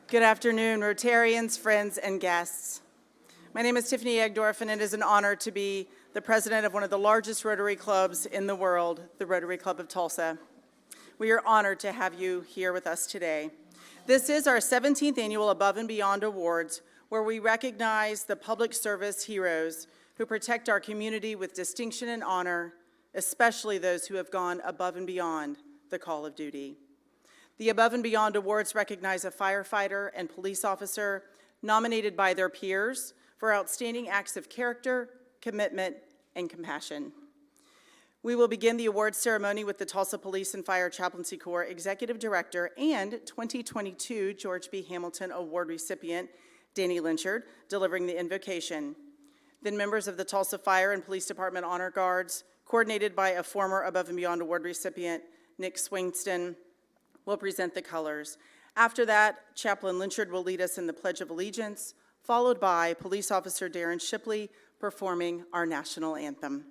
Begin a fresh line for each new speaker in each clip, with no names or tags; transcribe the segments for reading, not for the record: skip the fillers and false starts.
Good afternoon, Rotarians, friends, and guests. My name is Tiffany Egdorf, and it is an honor to be the president of one of the largest Rotary clubs in the world, the Rotary Club of Tulsa. We are honored to have you here with us today. This is our 17th annual Above and Beyond Awards, where we recognize the public service heroes who protect our community with distinction and honor, especially those who have gone above and beyond the call of duty. The Above and Beyond Awards recognize a firefighter and police officer nominated by their peers for outstanding acts of character, commitment, and compassion. We will begin the awards ceremony with the Tulsa Police and Fire Chaplaincy Corps Executive Director and 2022 George B. Hamilton Award recipient, Danny Lynchard, delivering the invocation. Then members of the Tulsa Fire and Police Department Honor Guards, coordinated by a former Above and Beyond Award recipient, Nick Swingston, will present the colors. After that, Chaplain Lynchard will lead us in the Pledge of Allegiance, followed by Police Officer Darren Shipley performing our national anthem.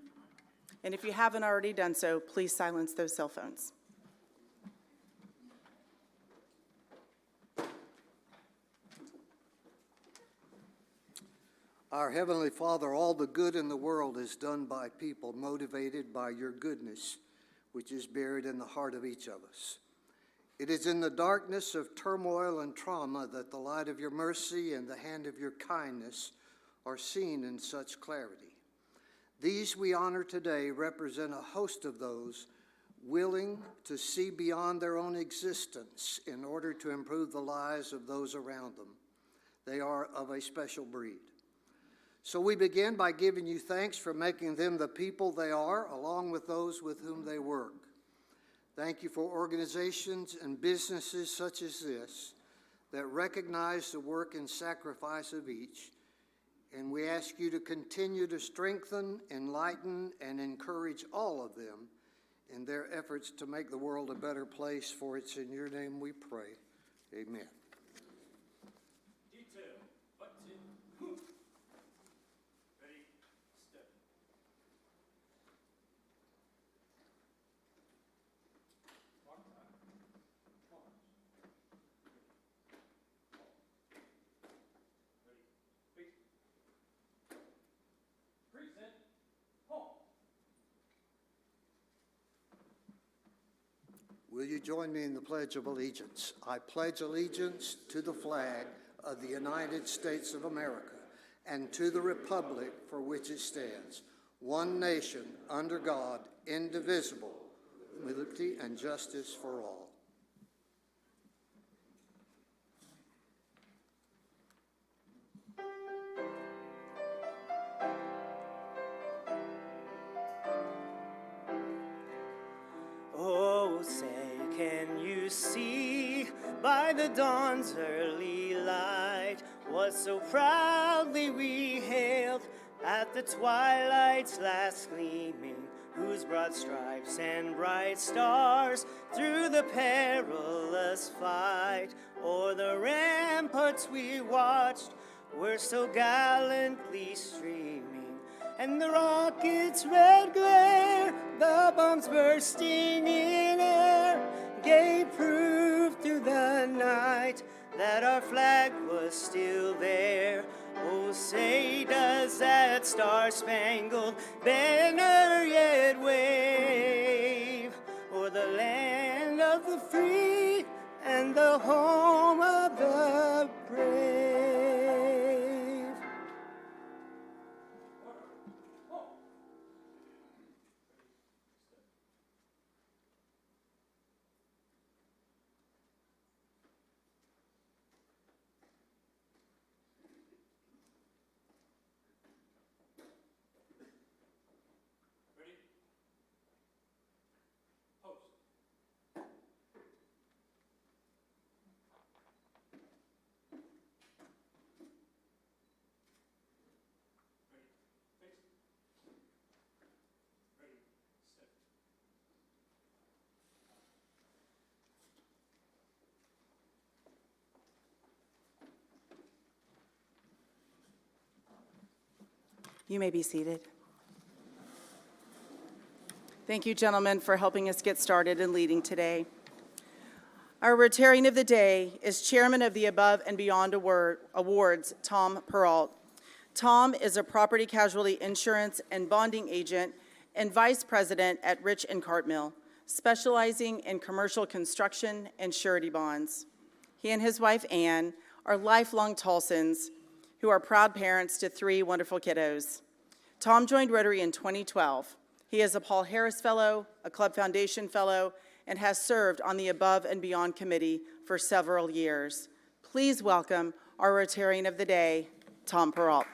And if you haven't already done so, please silence those cell phones.
Our Heavenly Father, all the good in the world is done by people motivated by your goodness, which is buried in the heart of each of us. It is in the darkness of turmoil and trauma that the light of your mercy and the hand of your kindness are seen in such clarity. These we honor today represent a host of those willing to see beyond their own existence in order to improve the lives of those around them. They are of a special breed. So we begin by giving you thanks for making them the people they are, along with those with whom they work. Thank you for organizations and businesses such as this that recognize the work and sacrifice of each, and we ask you to continue to strengthen, enlighten, and encourage all of them in their efforts to make the world a better place, for it's in your name we pray. Amen. Will you join me in the Pledge of Allegiance? I pledge allegiance to the flag of the United States of America and to the republic for which it stands, one nation, under God, indivisible, with liberty and justice for all.
Oh, say, can you see by the dawn's early light what so proudly we hailed at the twilight's last gleaming, whose broad stripes and bright stars through the perilous fight o'er the ramparts we watched were so gallantly streaming, and the rocket's red glare, the bombs bursting in air, gave proof through the night that our flag was still there. Oh, say, does that star-spangled banner yet wave o'er the land of the free and the home of the brave?
You may be seated. Thank you, gentlemen, for helping us get started and leading today. Our Rotarian of the Day is Chairman of the Above and Beyond Awards, Tom Peralt. Tom is a property casualty insurance and bonding agent and Vice President at Rich & Cartmill, specializing in commercial construction and surety bonds. He and his wife, Ann, are lifelong Tulsans who are proud parents to 3 wonderful kiddos. Tom joined Rotary in 2012. He is a Paul Harris Fellow, a Club Foundation Fellow, and has served on the Above and Beyond Committee for several years. Please welcome our Rotarian of the Day, Tom Peralt.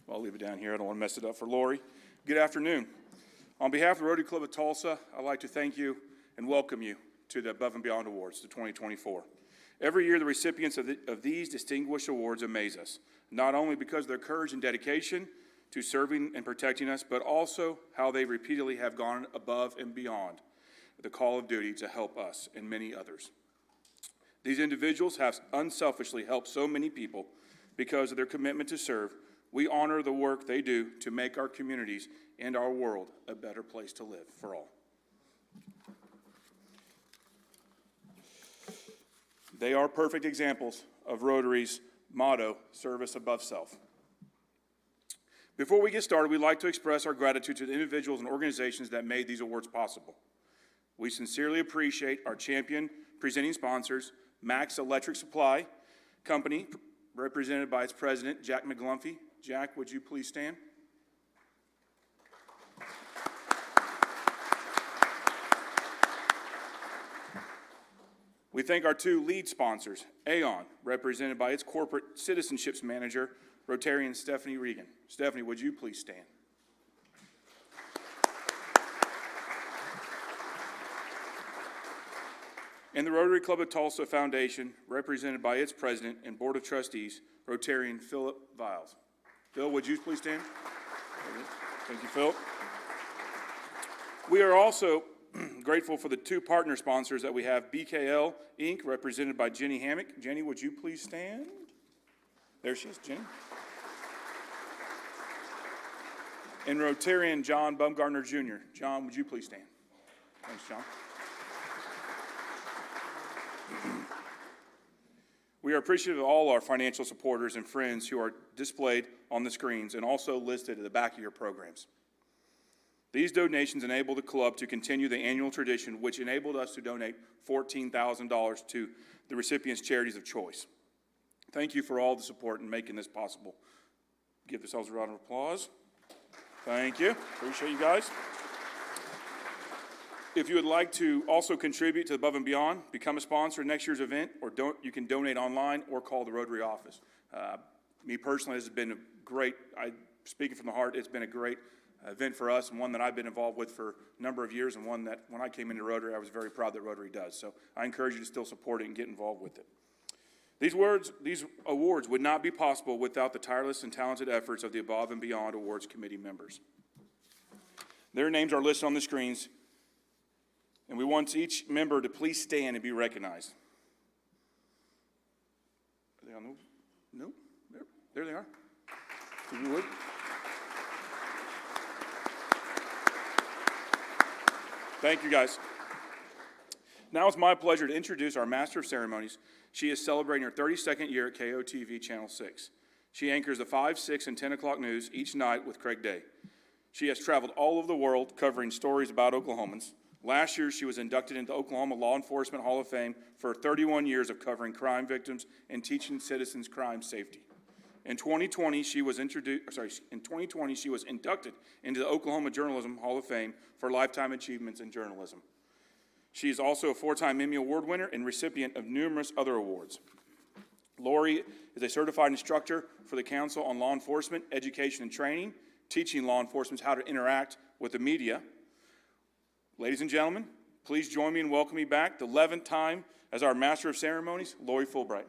I'll leave it down here. I don't want to mess it up for Lori. Good afternoon. On behalf of the Rotary Club of Tulsa, I'd like to thank you and welcome you to the Above and Beyond Awards, the 2024. Every year, the recipients of these distinguished awards amaze us, not only because of their courage and dedication to serving and protecting us, but also how they repeatedly have gone above and beyond the call of duty to help us and many others. These individuals have unselfishly helped so many people because of their commitment to serve. We honor the work they do to make our communities and our world a better place to live for all. They are perfect examples of Rotary's motto, service above self. Before we get started, we'd like to express our gratitude to the individuals and organizations that made these awards possible. We sincerely appreciate our champion presenting sponsors, Max Electric Supply Company, represented by its president, Jack McGlumphy. Jack, would you please stand? We thank our 2 lead sponsors, Aon, represented by its corporate citizenships manager, Rotarian Stephanie Regan. Stephanie, would you please stand? And the Rotary Club of Tulsa Foundation, represented by its president and board of trustees, Rotarian Philip Viles. Phil, would you please stand? Thank you, Phil. We are also grateful for the 2 partner sponsors that we have, BKL Inc., represented by Jenny Hammock. Jenny, would you please stand? There she is, Jenny. And Rotarian John Bumgarner Jr. John, would you please stand? Thanks, John. We are appreciative of all our financial supporters and friends who are displayed on the screens and also listed at the back of your programs. These donations enable the club to continue the annual tradition, which enabled us to donate $14,000 to the recipients' charities of choice. Thank you for all the support in making this possible. Give yourselves a round of applause. Thank you. Appreciate you guys. If you would like to also contribute to Above and Beyond, become a sponsor of next year's event, or you can donate online or call the Rotary office. Me personally, this has been a great, speaking from the heart, it's been a great event for us, and one that I've been involved with for a number of years, and one that when I came into Rotary, I was very proud that Rotary does. So I encourage you to still support it and get involved with it. These awards would not be possible without the tireless and talented efforts of the Above and Beyond Awards Committee members. Their names are listed on the screens, and we want each member to please stand and be recognized. Are they on the, no? There they are. If you would. Thank you, guys. Now it's my pleasure to introduce our Master of Ceremonies. She is celebrating her 32nd year at KOTV Channel 6. She anchors the 5, 6, and 10 o'clock news each night with Craig Day. She has traveled all over the world covering stories about Oklahomans. Last year, she was inducted into the Oklahoma Law Enforcement Hall of Fame for 31 years of covering crime victims and teaching citizens crime safety. In 2020, she was inducted into the Oklahoma Journalism Hall of Fame for lifetime achievements in journalism. She is also a 4-time Emmy Award winner and recipient of numerous other awards. Lori is a certified instructor for the Council on Law Enforcement, Education, and Training, teaching law enforcement how to interact with the media. Ladies and gentlemen, please join me in welcoming back the 11th time as our Master of Ceremonies, Lori Fulbright.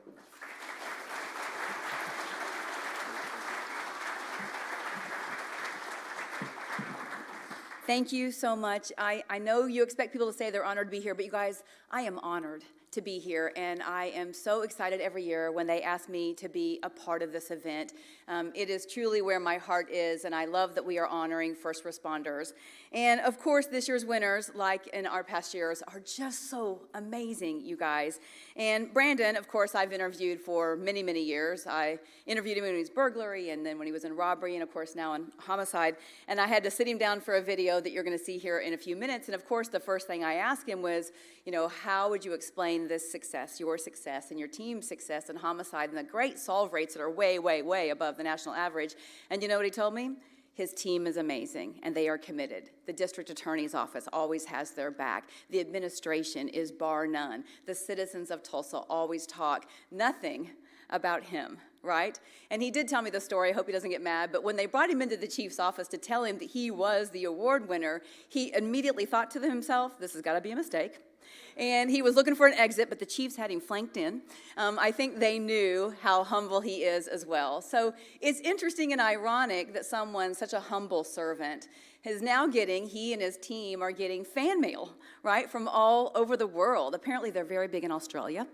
Thank you so much. I know you expect people to say they're honored to be here, but you guys, I am honored to be here, and I am so excited every year when they ask me to be a part of this event. It is truly where my heart is, and I love that we are honoring first responders. And of course, this year's winners, like in our past years, are just so amazing, you guys. And Brandon, of course, I've interviewed for many, many years. I interviewed him when he was burglary, and then when he was in robbery, and of course now in homicide. And I had to sit him down for a video that you're going to see here in a few minutes. And of course, the first thing I asked him was, how would you explain this success, your success and your team's success in homicide and the great solve rates that are way, way, way above the national average? And you know what he told me? His team is amazing, and they are committed. The district attorney's office always has their back. The administration is bar none. The citizens of Tulsa always talk nothing about him, right? And he did tell me the story. I hope he doesn't get mad. But when they brought him into the chief's office to tell him that he was the award winner, he immediately thought to himself, this has got to be a mistake. And he was looking for an exit, but the Chiefs had him flanked in. I think they knew how humble he is as well. So it's interesting and ironic that someone, such a humble servant, is now he and his team are getting fan mail, right, from all over the world. Apparently they're very big in Australia.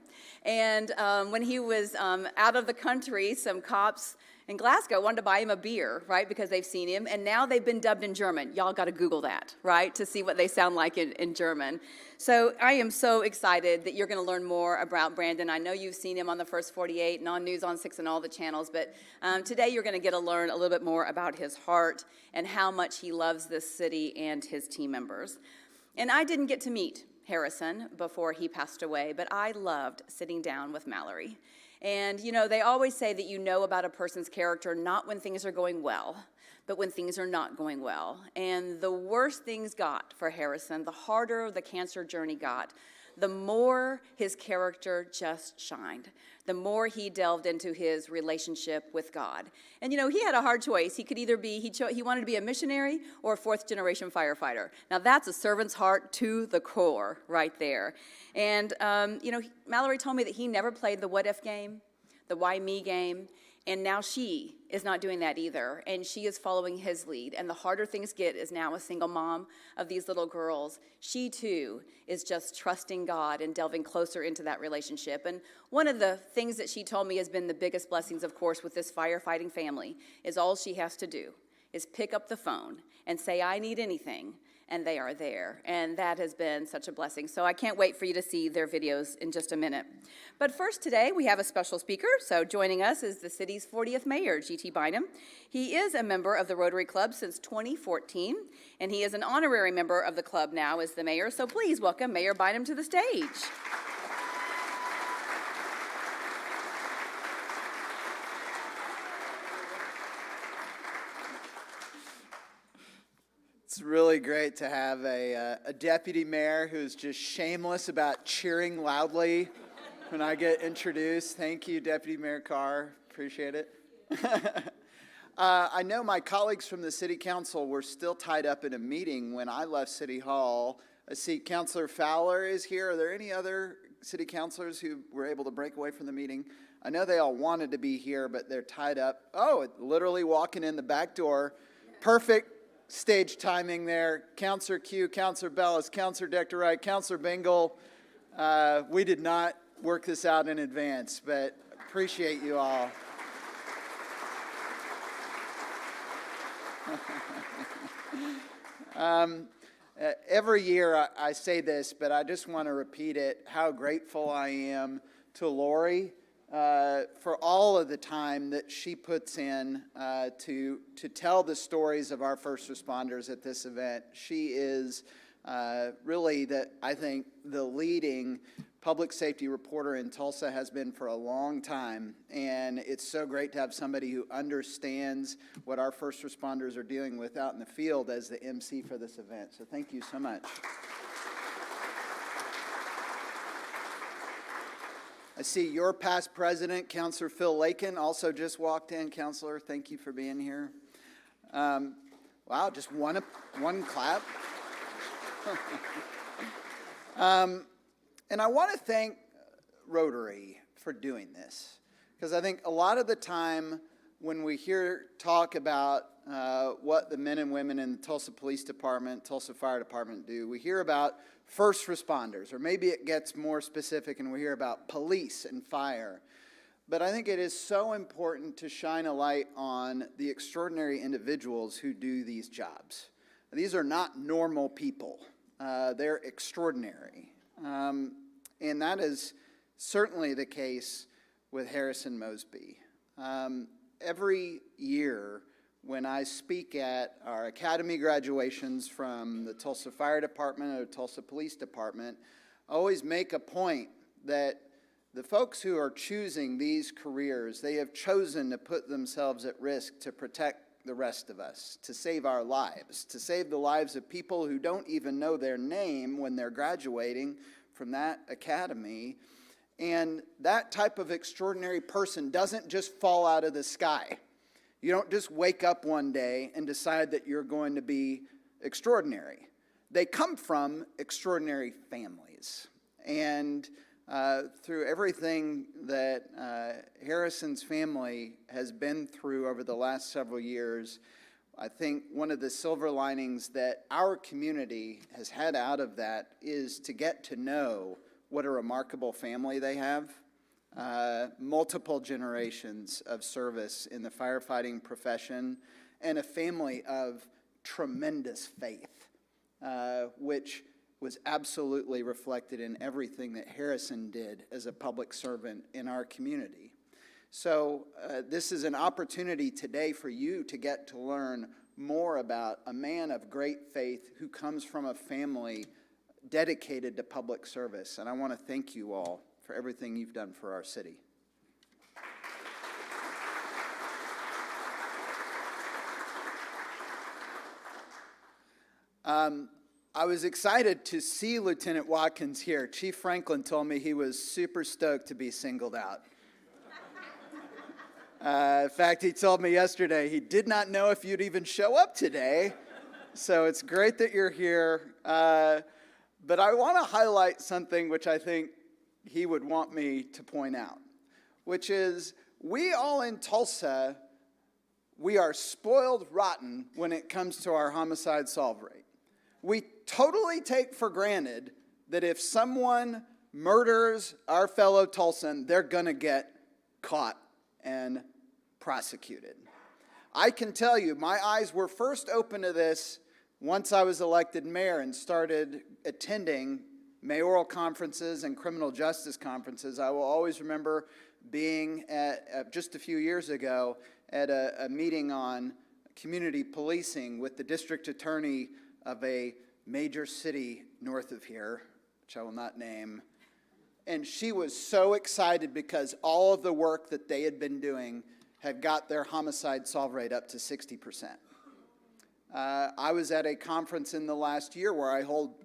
And when he was out of the country, some cops in Glasgow wanted to buy him a beer, right, because they've seen him, and now they've been dubbed in German. Y'all got to Google that, right, to see what they sound like in German. So I am so excited that you're going to learn more about Brandon. I know you've seen him on the First 48 and on News on 6 and all the channels, but today you're going to get to learn a little bit more about his heart and how much he loves this city and his team members. And I didn't get to meet Harrison before he passed away, but I loved sitting down with Mallory. And, they always say that you know about a person's character not when things are going well, but when things are not going well. And the worse things got for Harrison, the harder the cancer journey got, the more his character just shined, the more he delved into his relationship with God. And, he had a hard choice. He could either be, he wanted to be a missionary or a fourth-generation firefighter. Now, that's a servant's heart to the core right there. And, Mallory told me that he never played the what-if game, the why me game, and now she is not doing that either, and she is following his lead. And the harder things get as now a single mom of these little girls, she too is just trusting God and delving closer into that relationship. And one of the things that she told me has been the biggest blessings, of course, with this firefighting family is all she has to do is pick up the phone and say, I need anything, and they are there. And that has been such a blessing. So I can't wait for you to see their videos in just a minute. But first today, we have a special speaker. So joining us is the city's 40th mayor, G.T. Bynum. He is a member of the Rotary Club since 2014, and he is an honorary member of the club now as the mayor. So please welcome Mayor Bynum to the stage.
It's really great to have a deputy mayor who's just shameless about cheering loudly when I get introduced. Thank you, Deputy Mayor Carr. Appreciate it. I know my colleagues from the City Council were still tied up in a meeting when I left City Hall. I see Councilor Fowler is here. Are there any other city councilors who were able to break away from the meeting? I know they all wanted to be here, but they're tied up. Oh, literally walking in the back door. Perfect stage timing there. Councilor Q, Councilor Bellis, Councilor Dector-Wright, Councilor Bingle. We did not work this out in advance, but appreciate you all. Every year I say this, but I just want to repeat it, how grateful I am to Lori for all of the time that she puts in to tell the stories of our first responders at this event. She is really, I think, the leading public safety reporter in Tulsa, has been for a long time, and it's so great to have somebody who understands what our first responders are dealing with out in the field as the MC for this event. So thank you so much. I see your past president, Councilor Phil Lakin, also just walked in. Councilor, thank you for being here. Wow, just one clap. And I want to thank Rotary for doing this, because I think a lot of the time when we hear talk about what the men and women in the Tulsa Police Department, Tulsa Fire Department do, we hear about first responders, or maybe it gets more specific and we hear about police and fire. But I think it is so important to shine a light on the extraordinary individuals who do these jobs. These are not normal people. They're extraordinary. And that is certainly the case with Harrison Mosby. Every year when I speak at our academy graduations from the Tulsa Fire Department or the Tulsa Police Department, I always make a point that the folks who are choosing these careers, they have chosen to put themselves at risk to protect the rest of us, to save our lives, to save the lives of people who don't even know their name when they're graduating from that academy. And that type of extraordinary person doesn't just fall out of the sky. You don't just wake up one day and decide that you're going to be extraordinary. They come from extraordinary families. And through everything that Harrison's family has been through over the last several years, I think one of the silver linings that our community has had out of that is to get to know what a remarkable family they have. Multiple generations of service in the firefighting profession, and a family of tremendous faith, which was absolutely reflected in everything that Harrison did as a public servant in our community. So this is an opportunity today for you to get to learn more about a man of great faith who comes from a family dedicated to public service. And I want to thank you all for everything you've done for our city. I was excited to see Lieutenant Watkins here. Chief Franklin told me he was super stoked to be singled out. In fact, he told me yesterday he did not know if you'd even show up today. So it's great that you're here. But I want to highlight something which I think he would want me to point out, which is we all in Tulsa, we are spoiled rotten when it comes to our homicide solve rate. We totally take for granted that if someone murders our fellow Tulsan, they're going to get caught and prosecuted. I can tell you, my eyes were first open to this once I was elected mayor and started attending mayoral conferences and criminal justice conferences. I will always remember being at just a few years ago at a meeting on community policing with the district attorney of a major city north of here, which I will not name. And she was so excited because all of the work that they had been doing had got their homicide solve rate up to 60%. I was at a conference in the last year where I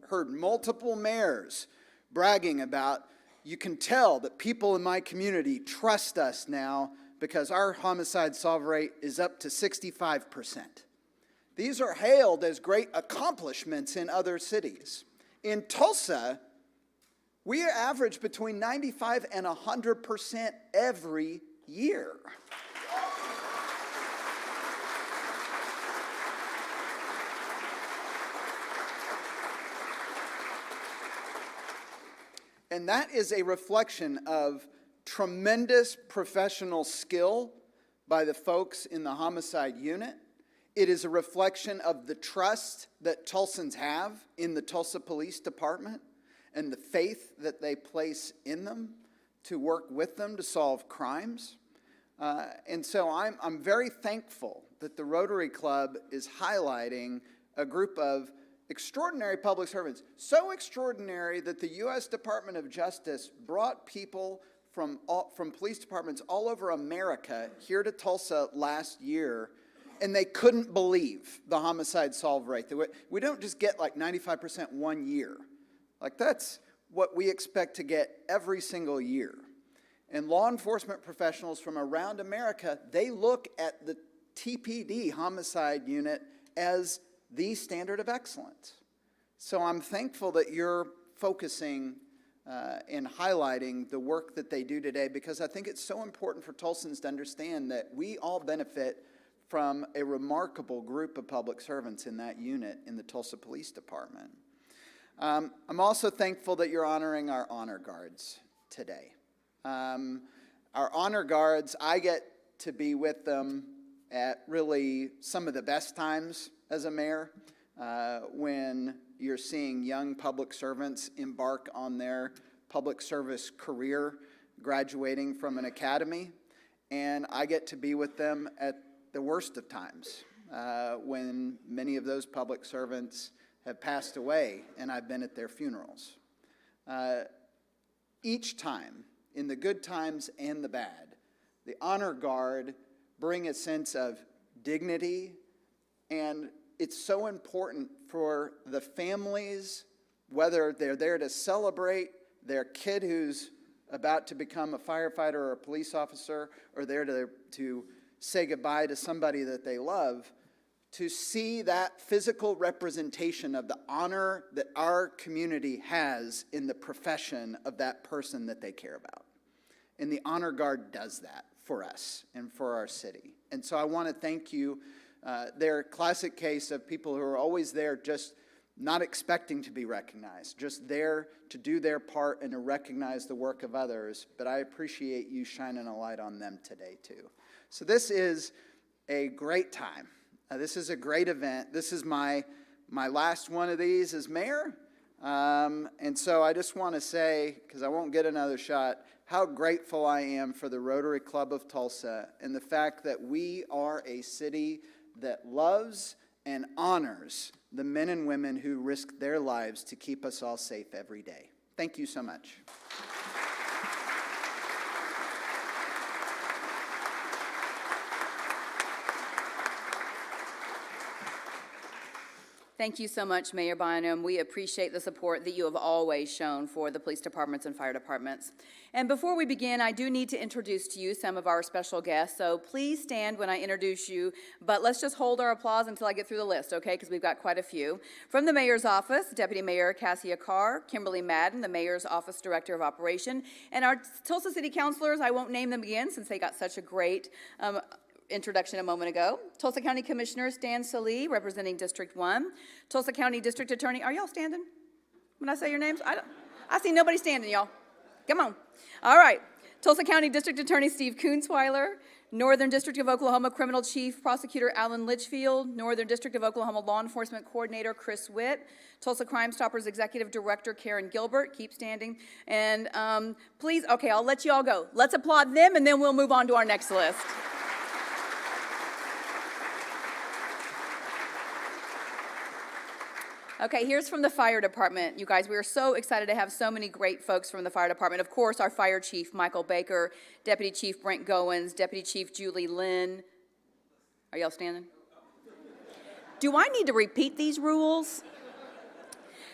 heard multiple mayors bragging about, you can tell that people in my community trust us now because our homicide solve rate is up to 65%. These are hailed as great accomplishments in other cities. In Tulsa, we average between 95 and 100% every year. And that is a reflection of tremendous professional skill by the folks in the homicide unit. It is a reflection of the trust that Tulsans have in the Tulsa Police Department and the faith that they place in them to work with them to solve crimes. And so I'm very thankful that the Rotary Club is highlighting a group of extraordinary public servants, so extraordinary that the U.S. Department of Justice brought people from police departments all over America here to Tulsa last year, and they couldn't believe the homicide solve rate. We don't just get like 95% 1 year. Like that's what we expect to get every single year. And law enforcement professionals from around America, they look at the TPD homicide unit as the standard of excellence. So I'm thankful that you're focusing in highlighting the work that they do today, because I think it's so important for Tulsans to understand that we all benefit from a remarkable group of public servants in that unit in the Tulsa Police Department. I'm also thankful that you're honoring our honor guards today. Our honor guards, I get to be with them at really some of the best times as a mayor, when you're seeing young public servants embark on their public service career, graduating from an academy, and I get to be with them at the worst of times, when many of those public servants have passed away, and I've been at their funerals. Each time, in the good times and the bad, the honor guard bring a sense of dignity, and it's so important for the families, whether they're there to celebrate their kid who's about to become a firefighter or a police officer, or there to say goodbye to somebody that they love, to see that physical representation of the honor that our community has in the profession of that person that they care about. And the honor guard does that for us and for our city. And so I want to thank you. They're a classic case of people who are always there just not expecting to be recognized, just there to do their part and to recognize the work of others. But I appreciate you shining a light on them today too. So this is a great time. This is a great event. This is my last one of these as mayor. And so I just want to say, because I won't get another shot, how grateful I am for the Rotary Club of Tulsa and the fact that we are a city that loves and honors the men and women who risk their lives to keep us all safe every day. Thank you so much.
Thank you so much, Mayor Bynum. We appreciate the support that you have always shown for the police departments and fire departments. And before we begin, I do need to introduce to you some of our special guests, so please stand when I introduce you, but let's just hold our applause until I get through the list, okay, because we've got quite a few. From the Mayor's Office, Deputy Mayor Cassia Carr, Kimberly Madden, the Mayor's Office Director of Operation, and our Tulsa City Councilors. I won't name them again since they got such a great introduction a moment ago. Tulsa County Commissioner Stan Salee, representing District 1. Tulsa County District Attorney, are y'all standing when I say your names? I see nobody standing, y'all. Come on. All right. Tulsa County District Attorney Steve Kunzweiler. Northern District of Oklahoma Criminal Chief Prosecutor Alan Litchfield. Northern District of Oklahoma Law Enforcement Coordinator Chris Witt. Tulsa Crime Stoppers Executive Director Karen Gilbert. Keep standing. And please, okay, I'll let you all go. Let's applaud them, and then we'll move on to our next list. Okay, here's from the fire department. You guys, we are so excited to have so many great folks from the fire department. Of course, our fire chief, Michael Baker, Deputy Chief Brent Goins, Deputy Chief Julie Lynn. Are y'all standing? Do I need to repeat these rules?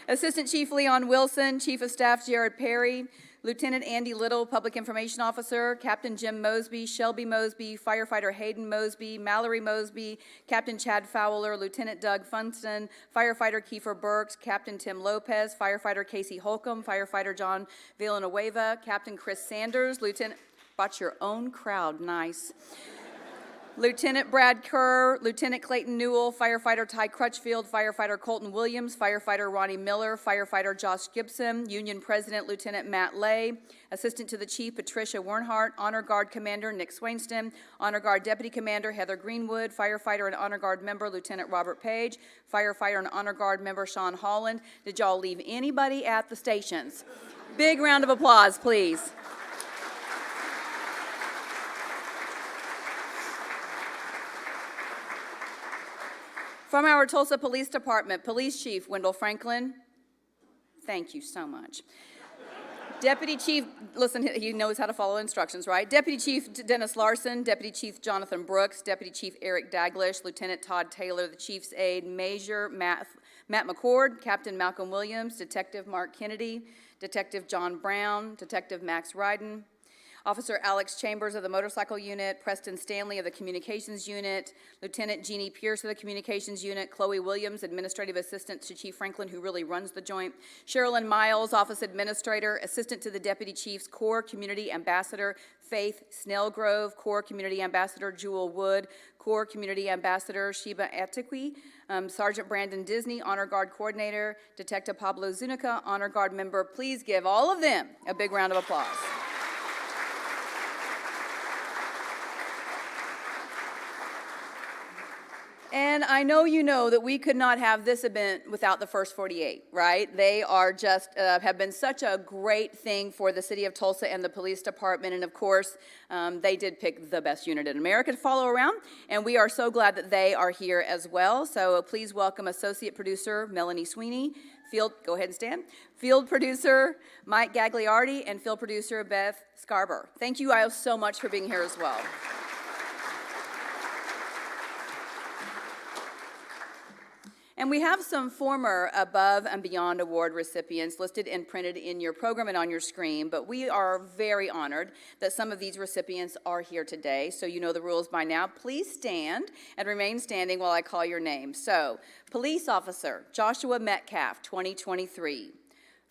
Assistant Chief Leon Wilson, Chief of Staff Jared Perry, Lieutenant Andy Little, Public Information Officer, Captain Jim Mosby, Shelby Mosby, Firefighter Hayden Mosby, Mallory Mosby, Captain Chad Fowler, Lieutenant Doug Funston, Firefighter Kiefer Burks, Captain Tim Lopez, Firefighter Casey Holcomb, Firefighter John Villanueva, Captain Chris Sanders, Lieutenant, brought your own crowd, nice. Lieutenant Brad Kerr, Lieutenant Clayton Newell, Firefighter Ty Crutchfield, Firefighter Colton Williams, Firefighter Ronnie Miller, Firefighter Josh Gibson, Union President Lieutenant Matt Lay, Assistant to the Chief Patricia Wernhardt, Honor Guard Commander Nick Swainston, Honor Guard Deputy Commander Heather Greenwood, Firefighter and Honor Guard Member Lieutenant Robert Page, Firefighter and Honor Guard Member Sean Holland. Did y'all leave anybody at the stations? Big round of applause, please. From our Tulsa Police Department, Police Chief Wendell Franklin, thank you so much. Deputy Chief, listen, he knows how to follow instructions, right? Deputy Chief Dennis Larson, Deputy Chief Jonathan Brooks, Deputy Chief Eric Daglish, Lieutenant Todd Taylor, the Chief's aide, Major Matt McCord, Captain Malcolm Williams, Detective Mark Kennedy, Detective John Brown, Detective Max Ryden. Officer Alex Chambers of the Motorcycle Unit, Preston Stanley of the Communications Unit, Lieutenant Jeannie Pierce of the Communications Unit, Chloe Williams, Administrative Assistant to Chief Franklin, who really runs the joint, Sherilyn Miles, Office Administrator, Assistant to the Deputy Chief's Corps Community Ambassador, Faith Snellgrove, Corps Community Ambassador Jewel Wood, Corps Community Ambassador Sheba Atiqui, Sergeant Brandon Disney, Honor Guard Coordinator, Detective Pablo Zuniga, Honor Guard member. Please give all of them a big round of applause. And I know you know that we could not have this event without the First 48, right? They are just, have been such a great thing for the city of Tulsa and the police department. And of course, they did pick the best unit in America to follow around. And we are so glad that they are here as well. So please welcome Associate Producer Melanie Sweeney, go ahead and stand, Field Producer Mike Gagliardi, and Field Producer Beth Scarber. Thank you guys so much for being here as well. And we have some former Above and Beyond Award recipients listed and printed in your program and on your screen, but we are very honored that some of these recipients are here today. So you know the rules by now. Please stand and remain standing while I call your name. So, Police Officer Joshua Metcalf, 2023.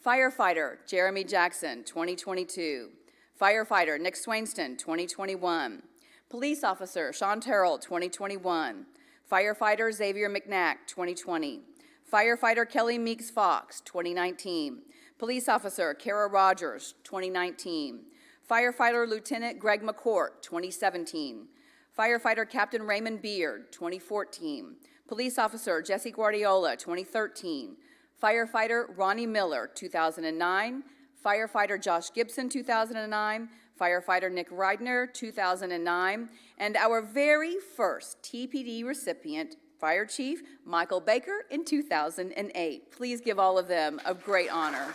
Firefighter Jeremy Jackson, 2022. Firefighter Nick Swainston, 2021. Police Officer Sean Terrell, 2021. Firefighter Xavier McNack, 2020. Firefighter Kelly Meeks Fox, 2019. Police Officer Kara Rogers, 2019. Firefighter Lieutenant Greg McCourt, 2017. Firefighter Captain Raymond Beard, 2014. Police Officer Jesse Guardiola, 2013. Firefighter Ronnie Miller, 2009. Firefighter Josh Gibson, 2009. Firefighter Nick Reidner, 2009, and our very first TPD recipient, Fire Chief Michael Baker, in 2008. Please give all of them a great honor.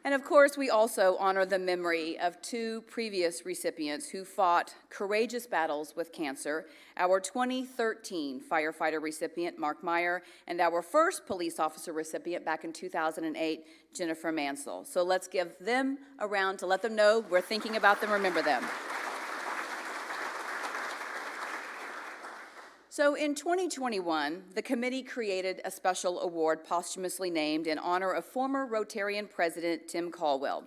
And of course, we also honor the memory of two previous recipients who fought courageous battles with cancer, our 2013 firefighter recipient, Mark Meyer, and our first police officer recipient back in 2008, Jennifer Mansell. So let's give them a round to let them know we're thinking about them, remember them. So in 2021, the committee created a special award posthumously named in honor of former Rotarian President Tim Caldwell.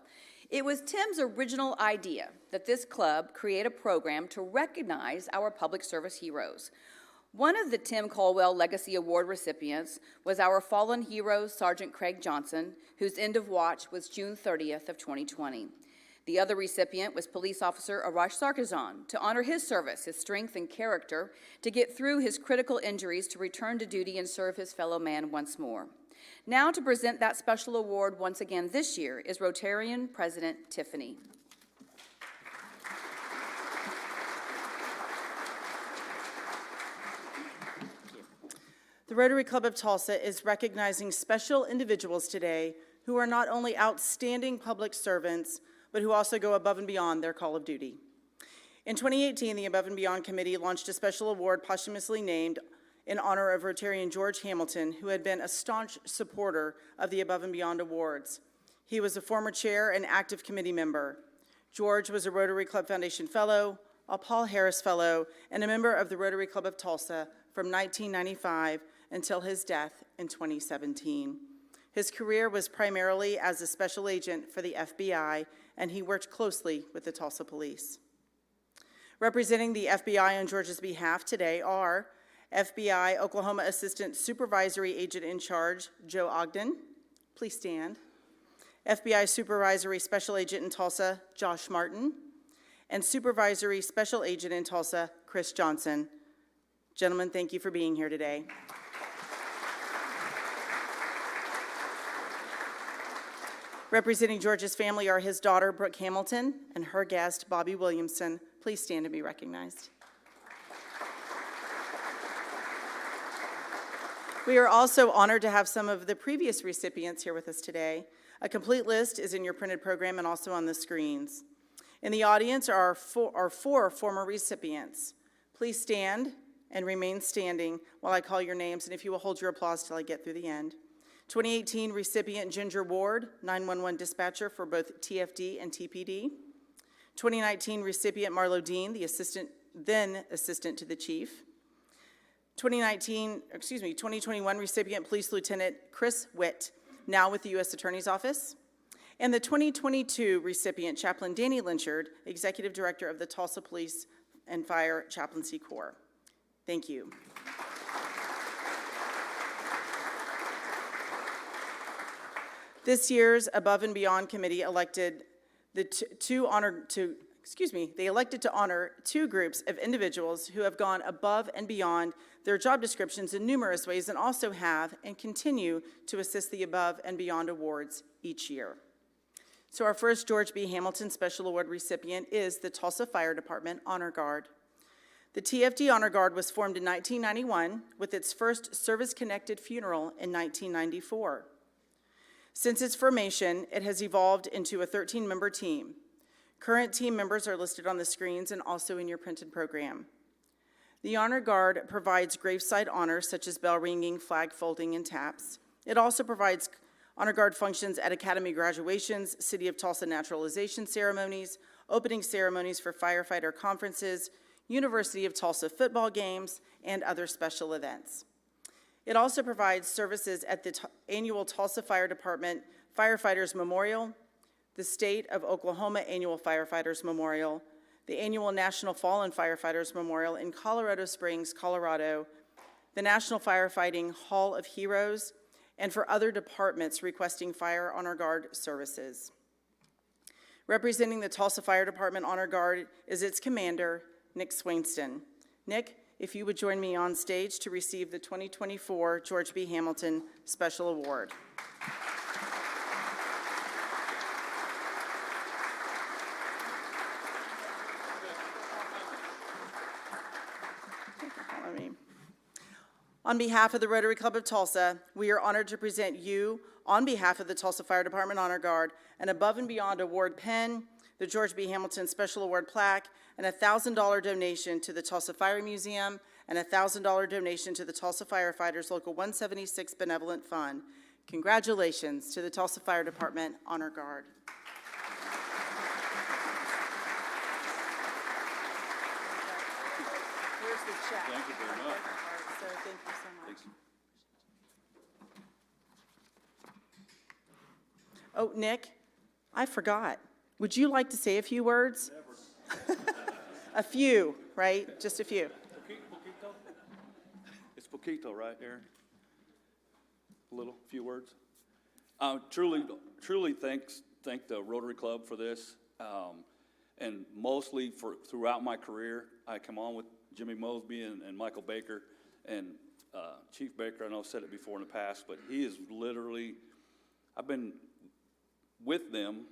It was Tim's original idea that this club create a program to recognize our public service heroes. One of the Tim Caldwell Legacy Award recipients was our fallen hero, Sergeant Craig Johnson, whose end of watch was June 30th of 2020. The other recipient was Police Officer Arash Sarkazan to honor his service, his strength and character to get through his critical injuries to return to duty and serve his fellow man once more. Now to present that special award once again this year is Rotarian President Tiffany.
The Rotary Club of Tulsa is recognizing special individuals today who are not only outstanding public servants, but who also go above and beyond their call of duty. In 2018, the Above and Beyond Committee launched a special award posthumously named in honor of Rotarian George Hamilton, who had been a staunch supporter of the Above and Beyond Awards. He was a former chair and active committee member. George was a Rotary Club Foundation Fellow, a Paul Harris Fellow, and a member of the Rotary Club of Tulsa from 1995 until his death in 2017. His career was primarily as a special agent for the FBI, and he worked closely with the Tulsa Police. Representing the FBI on George's behalf today are FBI Oklahoma Assistant Supervisory Agent in Charge, Joe Ogden. Please stand. FBI Supervisory Special Agent in Tulsa, Josh Martin. And Supervisory Special Agent in Tulsa, Chris Johnson. Gentlemen, thank you for being here today. Representing George's family are his daughter, Brooke Hamilton, and her guest, Bobby Williamson. Please stand and be recognized. We are also honored to have some of the previous recipients here with us today. A complete list is in your printed program and also on the screens. In the audience are four former recipients. Please stand and remain standing while I call your names, and if you will hold your applause till I get through the end. 2018 recipient Ginger Ward, 911 dispatcher for both TFD and TPD. 2019 recipient Marlo Dean, then assistant to the chief. 2021 recipient Police Lieutenant Chris Witt, now with the U.S. Attorney's Office. And the 2022 recipient Chaplain Danny Lynchard, Executive Director of the Tulsa Police and Fire Chaplaincy Corps. Thank you. This year's Above and Beyond Committee elected they elected to honor two groups of individuals who have gone above and beyond their job descriptions in numerous ways and also have and continue to assist the Above and Beyond Awards each year. So our first George B. Hamilton Special Award recipient is the Tulsa Fire Department Honor Guard. The TFD Honor Guard was formed in 1991 with its first service-connected funeral in 1994. Since its formation, it has evolved into a 13-member team. Current team members are listed on the screens and also in your printed program. The Honor Guard provides graveside honors such as bell ringing, flag folding, and taps. It also provides Honor Guard functions at academy graduations, City of Tulsa naturalization ceremonies, opening ceremonies for firefighter conferences, University of Tulsa football games, and other special events. It also provides services at the annual Tulsa Fire Department Firefighters Memorial, the State of Oklahoma Annual Firefighters Memorial, the annual National Fallen Firefighters Memorial in Colorado Springs, Colorado, the National Firefighting Hall of Heroes, and for other departments requesting Fire Honor Guard services. Representing the Tulsa Fire Department Honor Guard is its commander, Nick Swainston. Nick, if you would join me on stage to receive the 2024 George B. Hamilton Special Award. On behalf of the Rotary Club of Tulsa, we are honored to present you, on behalf of the Tulsa Fire Department Honor Guard, an Above and Beyond Award pen, the George B. Hamilton Special Award plaque, and a $1,000 donation to the Tulsa Fire Museum, and a $1,000 donation to the Tulsa Firefighters Local 176 Benevolent Fund. Congratulations to the Tulsa Fire Department Honor Guard. Here's the check.
Thank you very much.
So thank you so much.
Thanks.
Oh, Nick, I forgot. Would you like to say a few words? A few, right? Just a few.
Poquito? It's poquito, right, Aaron? A little, few words. Truly thank the Rotary Club for this, and mostly throughout my career. I come on with Jimmy Mosby and Michael Baker, and Chief Baker, I know I've said it before in the past, but he is literally, I've been with them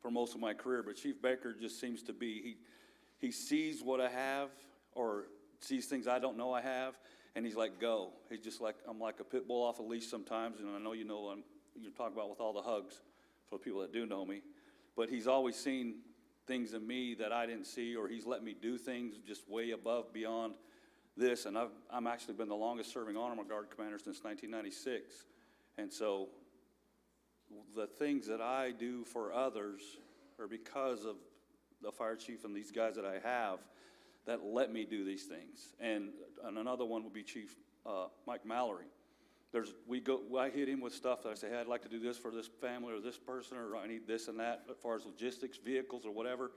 for most of my career, but Chief Baker just seems to be, he sees what I have or sees things I don't know I have, and he's like, go. He's just like, I'm like a pit bull off a leash sometimes, and I know you know you're talking about with all the hugs for the people that do know me, but he's always seen things in me that I didn't see, or he's let me do things just way above, beyond this, and I'm actually been the longest serving Honor Guard commander since 1996, and so the things that I do for others are because of the fire chief and these guys that I have that let me do these things. And another one would be Chief Mike Mallory. I hit him with stuff that I say, hey, I'd like to do this for this family or this person, or I need this and that as far as logistics, vehicles, or whatever.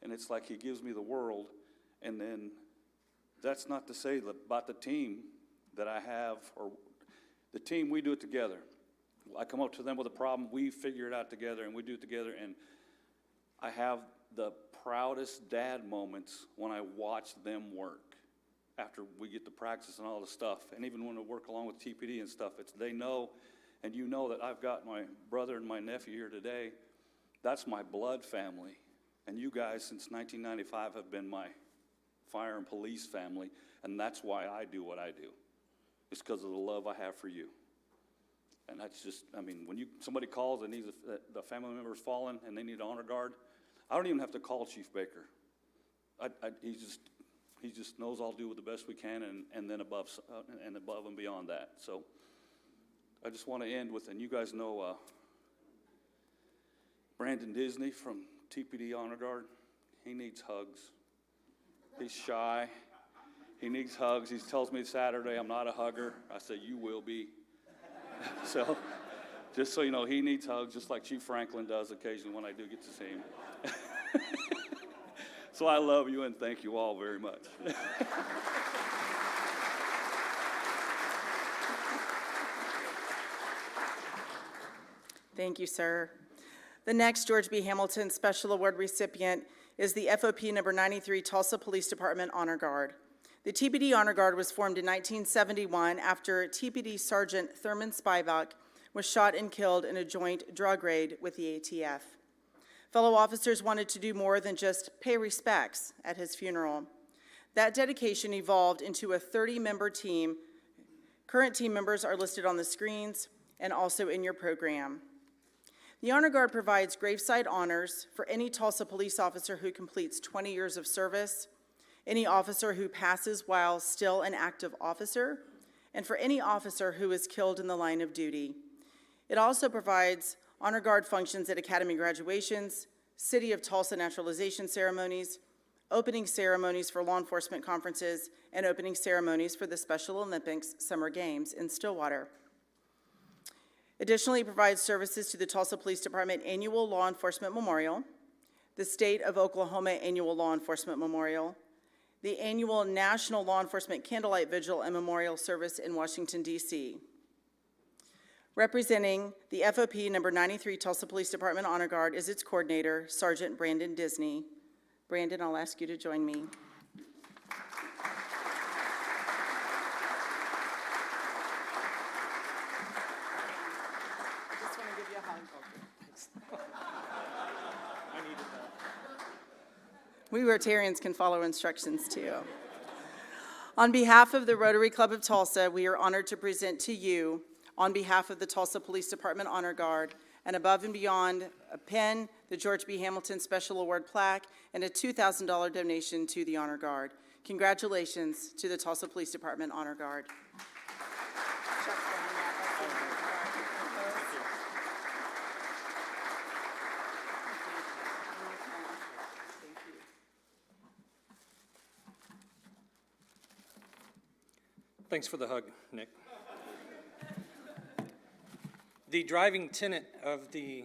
And it's like he gives me the world. And then that's not to say about the team that I have, or the team, we do it together. I come up to them with a problem, we figure it out together, and we do it together. And I have the proudest dad moments when I watch them work after we get to practice and all the stuff. And even when we work along with TPD and stuff, they know, and you know that I've got my brother and my nephew here today. That's my blood family. And you guys, since 1995, have been my fire and police family, and that's why I do what I do. It's because of the love I have for you. And that's just, I mean, when somebody calls and needs the family member's fallen and they need an honor guard, I don't even have to call Chief Baker. he just knows I'll do the best we can and then above and beyond that. So I just want to end with, and you guys know Brandon Disney from TPD Honor Guard. He needs hugs. He's shy. He needs hugs. He tells me Saturday, I'm not a hugger. I say, you will be. So just so you know, he needs hugs, just like Chief Franklin does occasionally when I do get to see him. So I love you and thank you all very much.
Thank you, sir. The next George B. Hamilton Special Award recipient is the FOP number 93 Tulsa Police Department Honor Guard. The TPD Honor Guard was formed in 1971 after TPD Sergeant Thurman Spivak was shot and killed in a joint drug raid with the ATF. Fellow officers wanted to do more than just pay respects at his funeral. That dedication evolved into a 30-member team. Current team members are listed on the screens and also in your program. The Honor Guard provides graveside honors for any Tulsa police officer who completes 20 years of service, any officer who passes while still an active officer, and for any officer who is killed in the line of duty. It also provides Honor Guard functions at academy graduations, City of Tulsa naturalization ceremonies, opening ceremonies for law enforcement conferences, and opening ceremonies for the Special Olympics Summer Games in Stillwater. Additionally, it provides services to the Tulsa Police Department Annual Law Enforcement Memorial, the State of Oklahoma Annual Law Enforcement Memorial, the annual National Law Enforcement Candlelight Vigil and Memorial Service in Washington, D.C. Representing the FOP number 93 Tulsa Police Department Honor Guard is its coordinator, Sergeant Brandon Disney. Brandon, I'll ask you to join me. We Rotarians can follow instructions too. On behalf of the Rotary Club of Tulsa, we are honored to present to you, on behalf of the Tulsa Police Department Honor Guard, and above and beyond, a pin, the George B. Hamilton Special Award plaque, and a $2,000 donation to the Honor Guard. Congratulations to the Tulsa Police Department Honor Guard.
Thanks for the hug, Nick. The driving tenet of the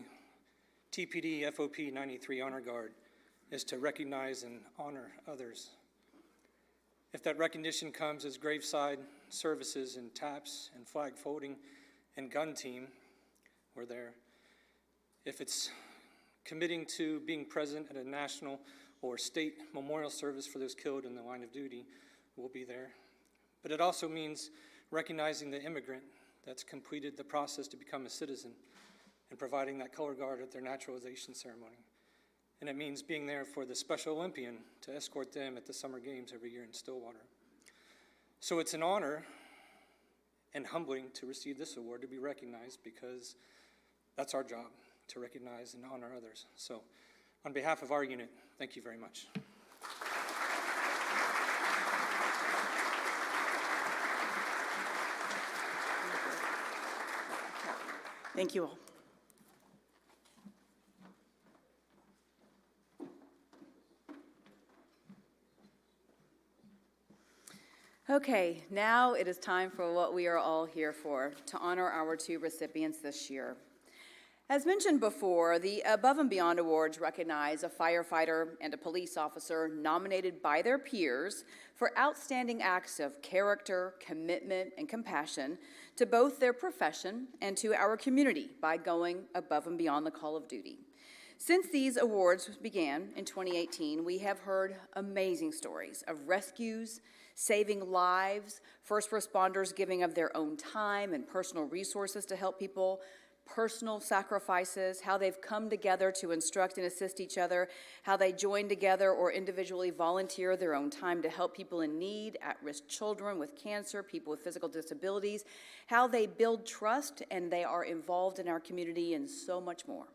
TPD FOP 93 Honor Guard is to recognize and honor others. If that recognition comes as graveside services and taps and flag folding and gun team, we're there. If it's committing to being present at a national or state memorial service for those killed in the line of duty, we'll be there. But it also means recognizing the immigrant that's completed the process to become a citizen and providing that color guard at their naturalization ceremony. And it means being there for the Special Olympian to escort them at the Summer Games every year in Stillwater. So it's an honor and humbling to receive this award, to be recognized, because that's our job, to recognize and honor others. So on behalf of our unit, thank you very much.
Thank you all.
Okay, now it is time for what we are all here for, to honor our two recipients this year. As mentioned before, the Above and Beyond Awards recognize a firefighter and a police officer nominated by their peers for outstanding acts of character, commitment, and compassion to both their profession and to our community by going above and beyond the call of duty. Since these awards began in 2018, we have heard amazing stories of rescues, saving lives, first responders giving of their own time and personal resources to help people, personal sacrifices, how they've come together to instruct and assist each other, how they join together or individually volunteer their own time to help people in need, at-risk children with cancer, people with physical disabilities, how they build trust and they are involved in our community, and so much more.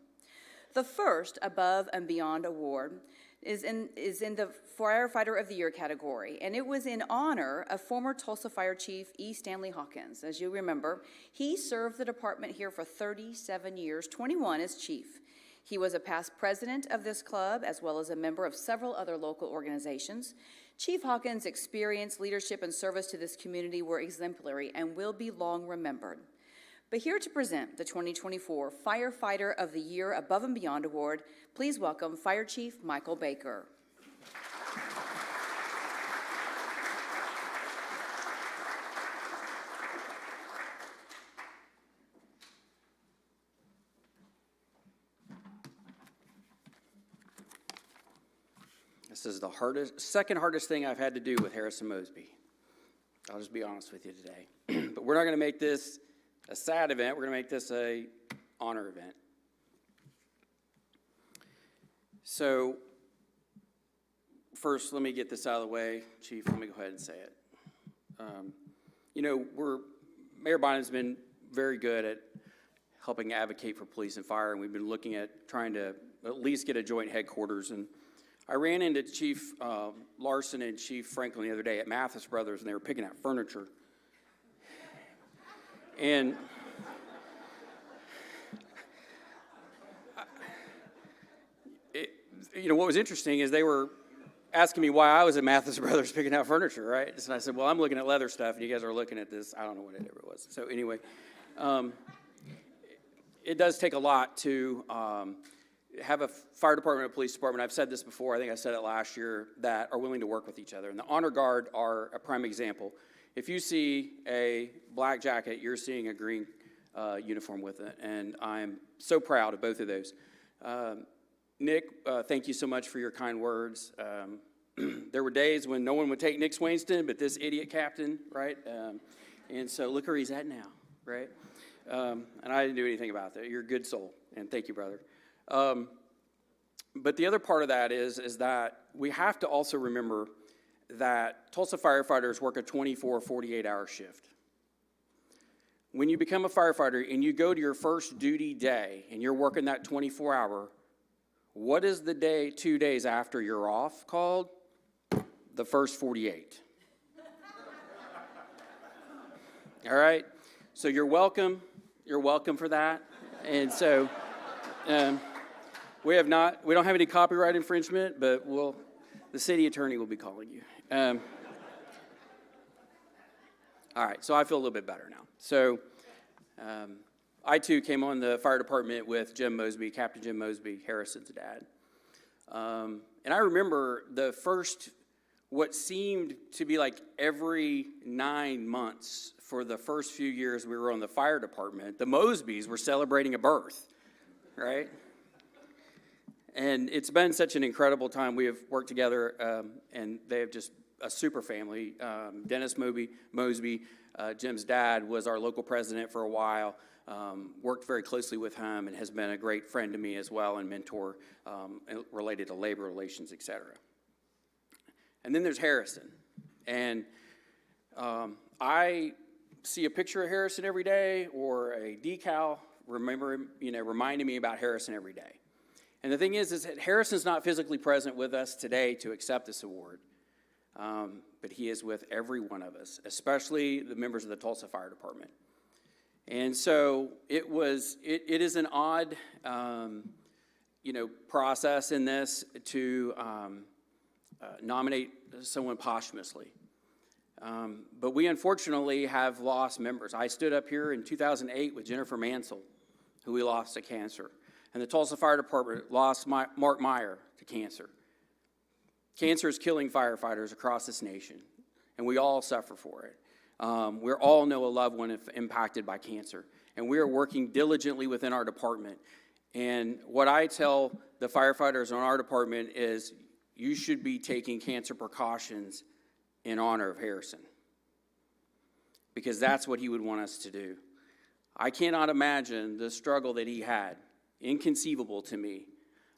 The first Above and Beyond Award is in the Firefighter of the Year category, and it was in honor of former Tulsa Fire Chief E. Stanley Hawkins. As you remember, he served the department here for 37 years, 21 as chief. He was a past president of this club, as well as a member of several other local organizations. Chief Hawkins' experience, leadership, and service to this community were exemplary and will be long remembered. But here to present the 2024 Firefighter of the Year Above and Beyond Award, please welcome Fire Chief Michael Baker.
This is the second hardest thing I've had to do with Harrison Mosby. I'll just be honest with you today. But we're not going to make this a sad event. We're going to make this a honor event. So, first, let me get this out of the way. Chief, let me go ahead and say it. Mayor Biden's been very good at helping advocate for police and fire, and we've been looking at trying to at least get a joint headquarters. And I ran into Chief Larson and Chief Franklin the other day at Mathis Brothers, and they were picking out furniture. And what was interesting is they were asking me why I was at Mathis Brothers picking out furniture, right? And I said, well, I'm looking at leather stuff, and you guys are looking at this. I don't know what it was. So anyway, it does take a lot to have a fire department, a police department. I've said this before. I think I said it last year, that are willing to work with each other. And the Honor Guard are a prime example. If you see a black jacket, you're seeing a green uniform with it, and I'm so proud of both of those. Nick, thank you so much for your kind words. There were days when no one would take Nick Swainston, but this idiot captain, right? And so look where he's at now, right? And I didn't do anything about that. You're a good soul, and thank you, brother. But the other part of that is that we have to also remember that Tulsa firefighters work a 24, 48-hour shift. When you become a firefighter and you go to your first duty day and you're working that 24-hour, what is the day 2 days after you're off called? The first 48. All right? So you're welcome. You're welcome for that. And so we don't have any copyright infringement, but the city attorney will be calling you. All right, so I feel a little bit better now. So I, too, came on the fire department with Jim Mosby, Captain Jim Mosby, Harrison's dad. And I remember the first, what seemed to be like every 9 months for the first few years we were on the fire department, the Mosbys were celebrating a birth, right? And it's been such an incredible time. We have worked together, and they have just a super family. Dennis Mosby, Jim's dad, was our local president for a while. Worked very closely with him and has been a great friend to me as well and mentor related to labor relations, et cetera. And then there's Harrison. And I see a picture of Harrison every day or a decal reminding me about Harrison every day. And the thing is that Harrison's not physically present with us today to accept this award, but he is with every one of us, especially the members of the Tulsa Fire Department. And so it is an odd, process in this to nominate someone posthumously. But we unfortunately have lost members. I stood up here in 2008 with Jennifer Mansell, who we lost to cancer. And the Tulsa Fire Department lost Mark Meyer to cancer. Cancer is killing firefighters across this nation, and we all suffer for it. We all know a loved one impacted by cancer, and we are working diligently within our department. And what I tell the firefighters in our department is you should be taking cancer precautions in honor of Harrison, because that's what he would want us to do. I cannot imagine the struggle that he had. Inconceivable to me.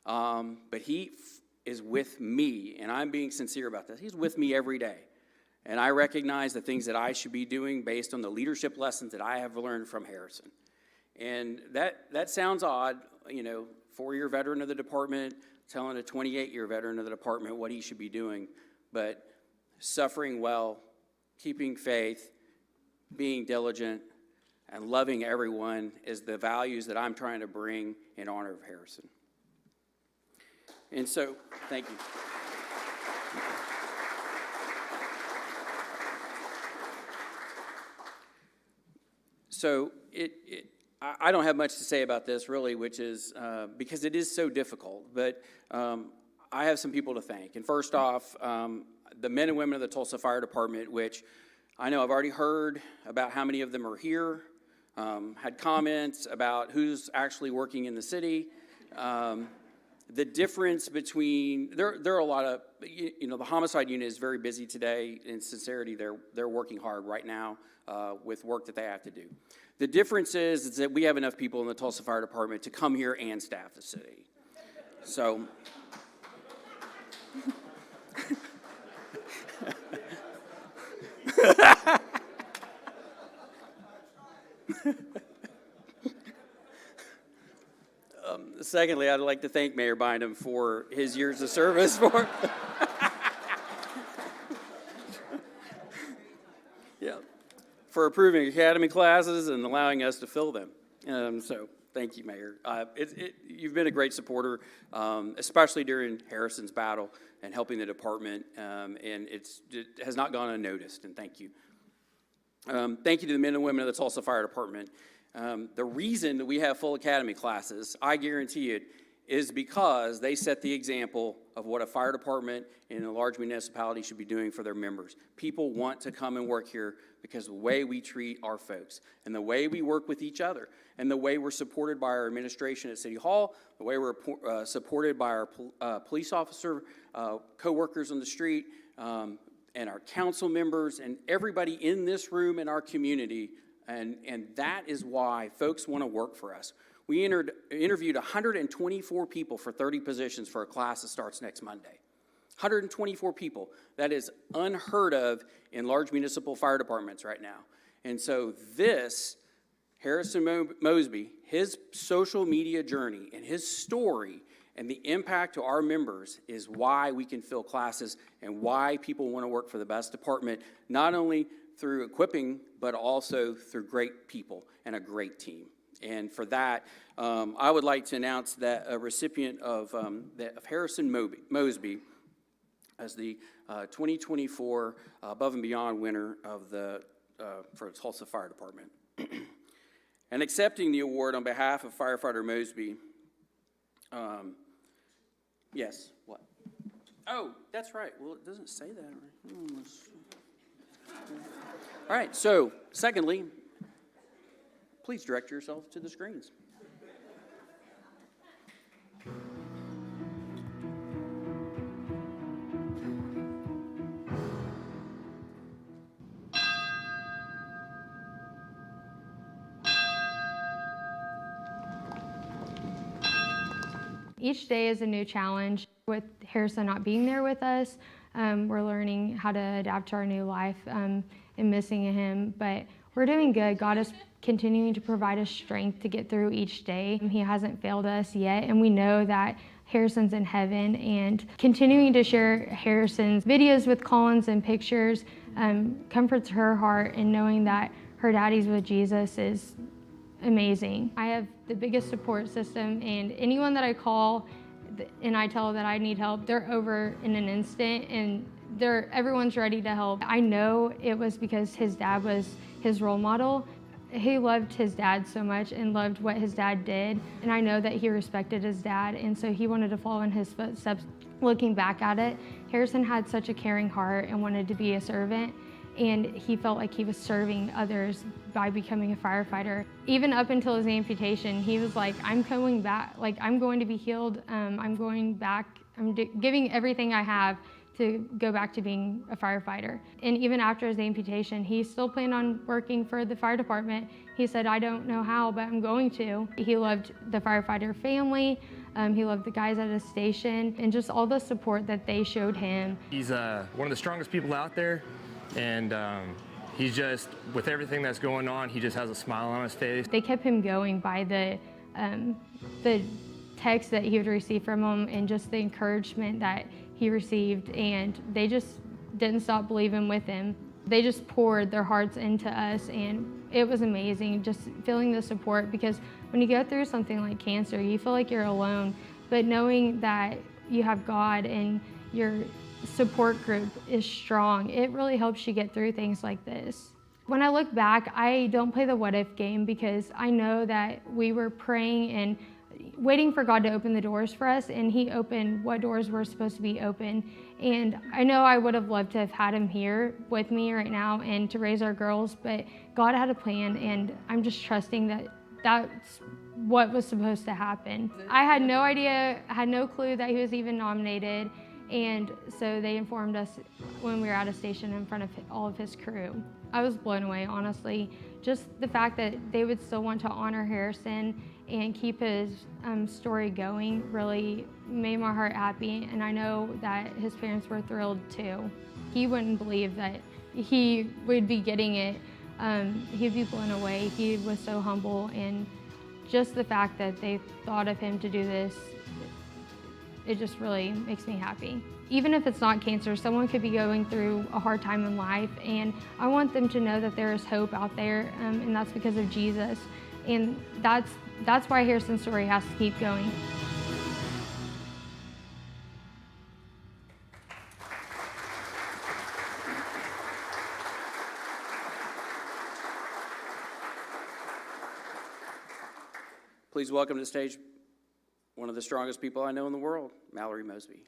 But he is with me, and I'm being sincere about this. He's with me every day. And I recognize the things that I should be doing based on the leadership lessons that I have learned from Harrison. And that sounds odd, 4-year veteran of the department, telling a 28-year veteran of the department what he should be doing, but suffering well, keeping faith, being diligent, and loving everyone is the values that I'm trying to bring in honor of Harrison. And so, thank you. So I don't have much to say about this really, which is because it is so difficult, but I have some people to thank. And first off, the men and women of the Tulsa Fire Department, which I know I've already heard about how many of them are here, had comments about who's actually working in the city. The difference between, there are a lot of, the homicide unit is very busy today. In sincerity, they're working hard right now with work that they have to do. The difference is that we have enough people in the Tulsa Fire Department to come here and staff the city. So, secondly, I'd like to thank Mayor Bynum for his years of service for approving academy classes and allowing us to fill them. So thank you, Mayor. You've been a great supporter, especially during Harrison's battle and helping the department, and it has not gone unnoticed, and thank you. Thank you to the men and women of the Tulsa Fire Department. The reason that we have full academy classes, I guarantee it, is because they set the example of what a fire department in a large municipality should be doing for their members. People want to come and work here because of the way we treat our folks and the way we work with each other and the way we're supported by our administration at City Hall, the way we're supported by our police officer co-workers on the street, and our council members and everybody in this room in our community. And that is why folks want to work for us. We interviewed 124 people for 30 positions for a class that starts next Monday. 124 people. That is unheard of in large municipal fire departments right now. And so this, Harrison Mosby, his social media journey and his story and the impact to our members is why we can fill classes and why people want to work for the best department, not only through equipping, but also through great people and a great team. And for that, I would like to announce that a recipient of Harrison Mosby as the 2024 Above and Beyond winner of for the Tulsa Fire Department. And accepting the award on behalf of Firefighter Mosby, yes, what? Oh, that's right. Well, it doesn't say that. Right? All right, so secondly, please direct yourself to the screens.
Each day is a new challenge. With Harrison not being there with us, we're learning how to adapt to our new life and missing him, but we're doing good. God is continuing to provide us strength to get through each day. He hasn't failed us yet, and we know that Harrison's in heaven, and continuing to share Harrison's videos with Collins and pictures comforts her heart, and knowing that her daddy's with Jesus is amazing. I have the biggest support system, and anyone that I call and I tell that I need help, they're over in an instant, and everyone's ready to help. I know it was because his dad was his role model. He loved his dad so much and loved what his dad did, and I know that he respected his dad, and so he wanted to follow in his footsteps. Looking back at it, Harrison had such a caring heart and wanted to be a servant, and he felt like he was serving others by becoming a firefighter. Even up until his amputation, he was like, I'm going back, like I'm going to be healed, I'm going back, I'm giving everything I have to go back to being a firefighter. And even after his amputation, he still planned on working for the fire department. He said, I don't know how, but I'm going to. He loved the firefighter family, he loved the guys at his station, and just all the support that they showed him. He's one of the strongest people out there, and he's just, with everything that's going on, he just has a smile on his face. They kept him going by the texts that he would receive from them and just the encouragement that he received, and they just didn't stop believing with him. They just poured their hearts into us, and it was amazing just feeling the support, because when you go through something like cancer, you feel like you're alone, but knowing that you have God and your support group is strong, it really helps you get through things like this. When I look back, I don't play the what if game, because I know that we were praying and waiting for God to open the doors for us, and he opened what doors were supposed to be open. And I know I would have loved to have had him here with me right now and to raise our girls, but God had a plan, and I'm just trusting that that's what was supposed to happen. I had no idea, I had no clue that he was even nominated, and so they informed us when we were at a station in front of all of his crew. I was blown away, honestly. Just the fact that they would still want to honor Harrison and keep his story going really made my heart happy, and I know that his parents were thrilled too. He wouldn't believe that he would be getting it. He'd be blown away. He was so humble, and just the fact that they thought of him to do this, it just really makes me happy. Even if it's not cancer, someone could be going through a hard time in life, and I want them to know that there is hope out there, and that's because of Jesus. And that's why Harrison's story has to keep going.
Please welcome to the stage one of the strongest people I know in the world, Mallory Mosby.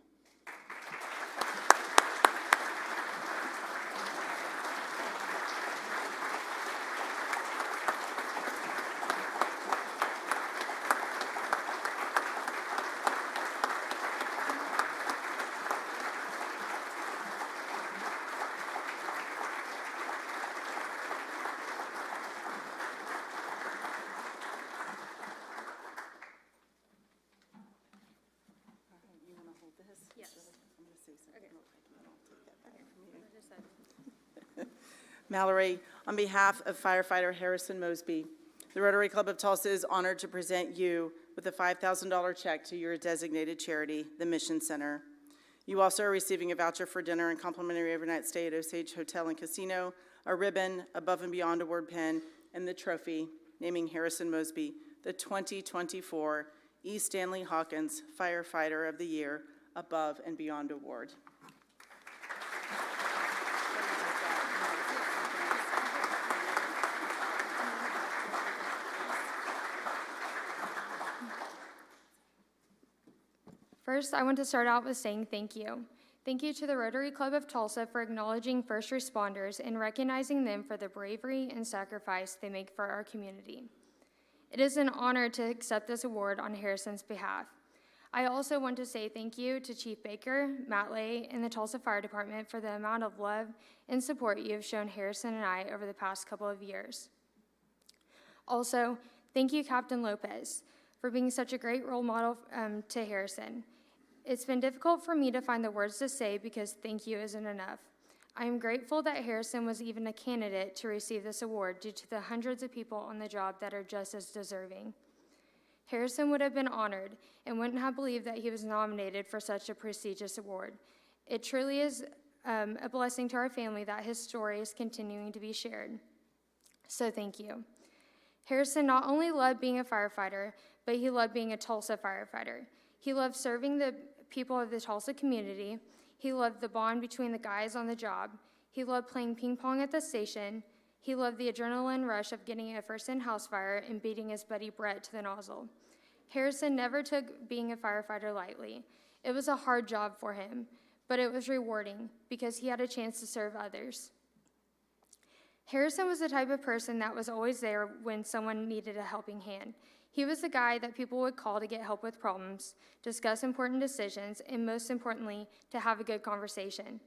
Mallory, on behalf of firefighter Harrison Mosby, the Rotary Club of Tulsa is honored to present you with a $5,000 check to your designated charity, the Mission Center. You also are receiving a voucher for dinner and complimentary overnight stay at Osage Hotel and Casino, a ribbon, Above and Beyond award pin, and the trophy naming Harrison Mosby the 2024 E. Stanley Hawkins Firefighter of the Year Above and Beyond Award.
First, I want to start out with saying thank you. Thank you to the Rotary Club of Tulsa for acknowledging first responders and recognizing them for the bravery and sacrifice they make for our community. It is an honor to accept this award on Harrison's behalf. I also want to say thank you to Chief Baker, Matt Lay, and the Tulsa Fire Department for the amount of love and support you have shown Harrison and I over the past couple of years. Also, thank you, Captain Lopez, for being such a great role model to Harrison. It's been difficult for me to find the words to say because thank you isn't enough. I am grateful that Harrison was even a candidate to receive this award due to the hundreds of people on the job that are just as deserving. Harrison would have been honored and wouldn't have believed that he was nominated for such a prestigious award. It truly is a blessing to our family that his story is continuing to be shared. So thank you. Harrison not only loved being a firefighter, but he loved being a Tulsa firefighter. He loved serving the people of the Tulsa community. He loved the bond between the guys on the job. He loved playing ping pong at the station. He loved the adrenaline rush of getting a first in-house fire and beating his buddy Brett to the nozzle. Harrison never took being a firefighter lightly. It was a hard job for him, but it was rewarding because he had a chance to serve others. Harrison was the type of person that was always there when someone needed a helping hand. He was the guy that people would call to get help with problems, discuss important decisions, and most importantly, to have a good conversation.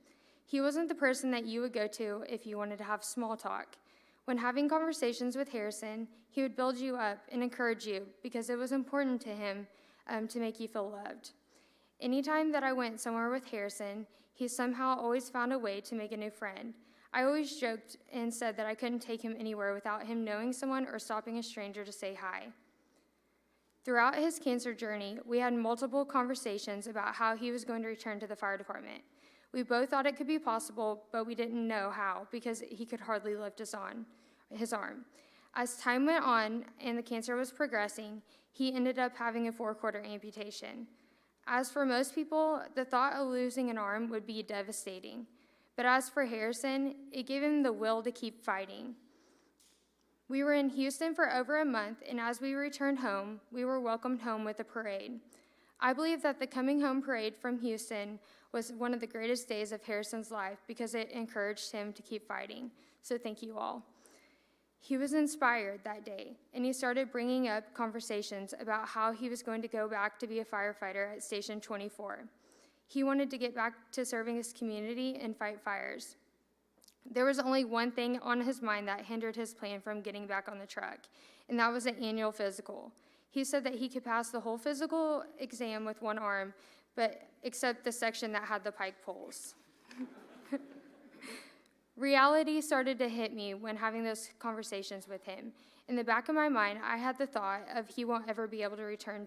He wasn't the person that you would go to if you wanted to have small talk. When having conversations with Harrison, he would build you up and encourage you because it was important to him to make you feel loved. Anytime that I went somewhere with Harrison, he somehow always found a way to make a new friend. I always joked and said that I couldn't take him anywhere without him knowing someone or stopping a stranger to say hi. Throughout his cancer journey, we had multiple conversations about how he was going to return to the fire department. We both thought it could be possible, but we didn't know how because he could hardly lift his arm. As time went on and the cancer was progressing, he ended up having a 4-quarter amputation. As for most people, the thought of losing an arm would be devastating. But as for Harrison, it gave him the will to keep fighting. We were in Houston for over a month, and as we returned home, we were welcomed home with a parade. I believe that the coming home parade from Houston was one of the greatest days of Harrison's life because it encouraged him to keep fighting. So thank you all. He was inspired that day, and he started bringing up conversations about how he was going to go back to be a firefighter at Station 24. He wanted to get back to serving his community and fight fires. There was only one thing on his mind that hindered his plan from getting back on the truck, and that was an annual physical. He said that he could pass the whole physical exam with one arm, but except the section that had the pike poles. Reality started to hit me when having those conversations with him. In the back of my mind, I had the thought of he won't ever be able to return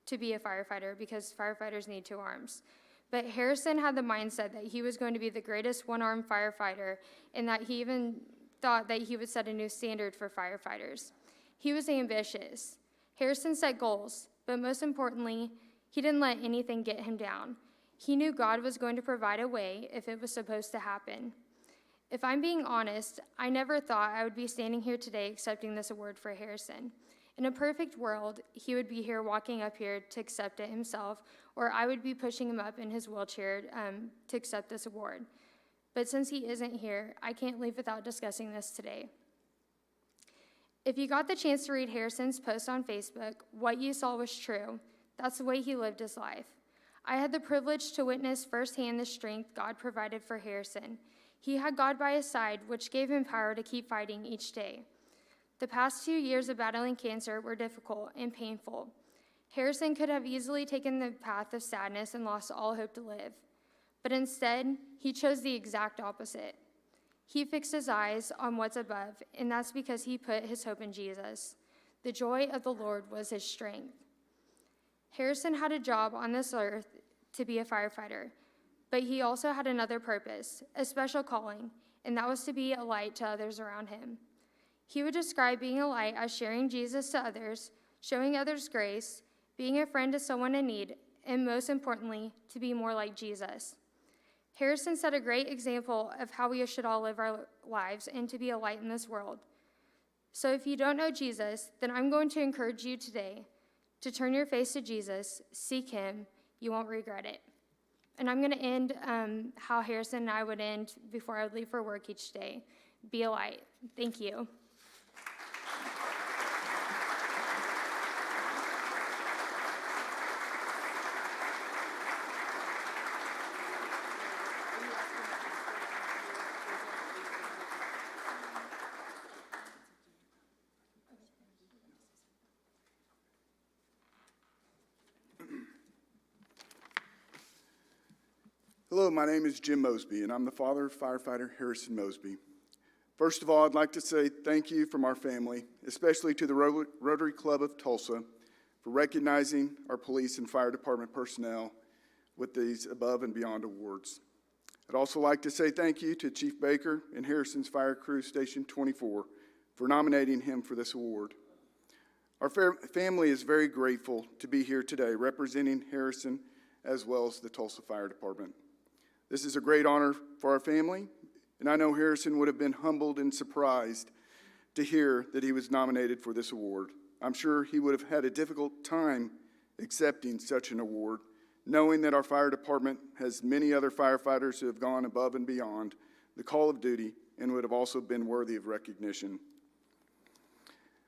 to be a firefighter because firefighters need 2 arms. But Harrison had the mindset that he was going to be the greatest one-armed firefighter, and that he even thought that he would set a new standard for firefighters. He was ambitious. Harrison set goals, but most importantly, he didn't let anything get him down. He knew God was going to provide a way if it was supposed to happen. If I'm being honest, I never thought I would be standing here today accepting this award for Harrison. In a perfect world, he would be here walking up here to accept it himself, or I would be pushing him up in his wheelchair to accept this award. But since he isn't here, I can't leave without discussing this today. If you got the chance to read Harrison's post on Facebook, what you saw was true. That's the way he lived his life. I had the privilege to witness firsthand the strength God provided for Harrison. He had God by his side, which gave him power to keep fighting each day. The past 2 years of battling cancer were difficult and painful. Harrison could have easily taken the path of sadness and lost all hope to live. But instead, he chose the exact opposite. He fixed his eyes on what's above, and that's because he put his hope in Jesus. The joy of the Lord was his strength. Harrison had a job on this earth to be a firefighter, but he also had another purpose, a special calling, and that was to be a light to others around him. He would describe being a light as sharing Jesus to others, showing others grace, being a friend to someone in need, and most importantly, to be more like Jesus. Harrison set a great example of how we should all live our lives and to be a light in this world. So if you don't know Jesus, then I'm going to encourage you today to turn your face to Jesus, seek him, you won't regret it. And I'm going to end how Harrison and I would end before I would leave for work each day. Be a light. Thank you.
Hello, my name is Jim Mosby, and I'm the father of firefighter Harrison Mosby. First of all, I'd like to say thank you from our family, especially to the Rotary Club of Tulsa, for recognizing our police and fire department personnel with these above and beyond awards. I'd also like to say thank you to Chief Baker and Harrison's Fire Crew Station 24 for nominating him for this award. Our family is very grateful to be here today representing Harrison as well as the Tulsa Fire Department. This is a great honor for our family, and I know Harrison would have been humbled and surprised to hear that he was nominated for this award. I'm sure he would have had a difficult time accepting such an award, knowing that our fire department has many other firefighters who have gone above and beyond the call of duty and would have also been worthy of recognition.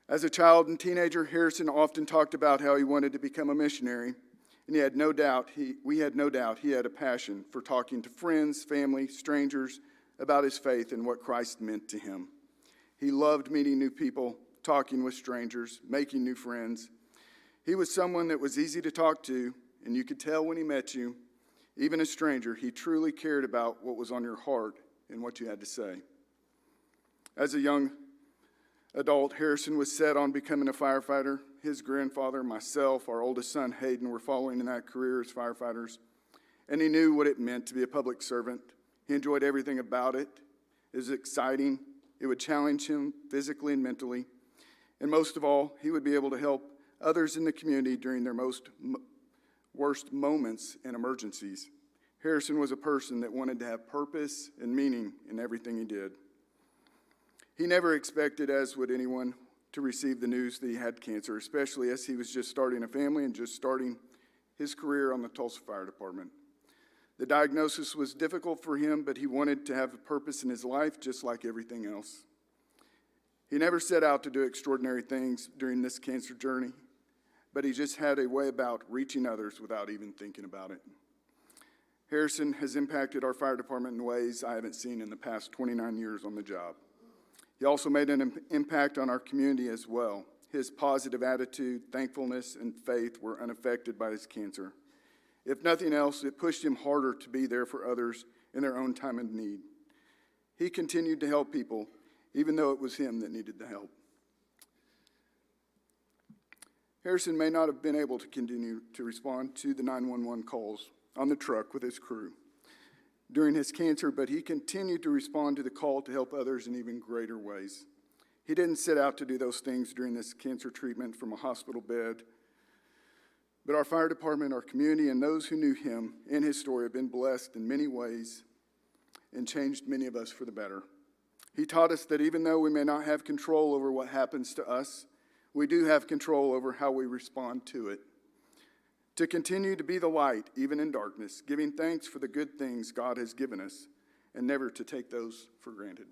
As a child and teenager, Harrison often talked about how he wanted to become a missionary, and we had no doubt he had a passion for talking to friends, family, strangers about his faith and what Christ meant to him. He loved meeting new people, talking with strangers, making new friends. He was someone that was easy to talk to, and you could tell when he met you, even a stranger, he truly cared about what was on your heart and what you had to say. As a young adult, Harrison was set on becoming a firefighter, his grandfather, myself, our oldest son, Hayden, were following in that career as firefighters, and he knew what it meant to be a public servant. He enjoyed everything about it. It was exciting. It would challenge him physically and mentally. And most of all, he would be able to help others in the community during their worst moments and emergencies. Harrison was a person that wanted to have purpose and meaning in everything he did. He never expected, as would anyone, to receive the news that he had cancer, especially as he was just starting a family and just starting his career on the Tulsa Fire Department. The diagnosis was difficult for him, but he wanted to have a purpose in his life just like everything else. He never set out to do extraordinary things during this cancer journey, but he just had a way about reaching others without even thinking about it. Harrison has impacted our fire department in ways I haven't seen in the past 29 years on the job. He also made an impact on our community as well. His positive attitude, thankfulness, and faith were unaffected by his cancer. If nothing else, it pushed him harder to be there for others in their own time of need. He continued to help people, even though it was him that needed the help. Harrison may not have been able to continue to respond to the 911 calls on the truck with his crew during his cancer, but he continued to respond to the call to help others in even greater ways. He didn't set out to do those things during this cancer treatment from a hospital bed, but our fire department, our community, and those who knew him and his story have been blessed in many ways and changed many of us for the better. He taught us that even though we may not have control over what happens to us, we do have control over how we respond to it. To continue to be the light, even in darkness, giving thanks for the good things God has given us, and never to take those for granted.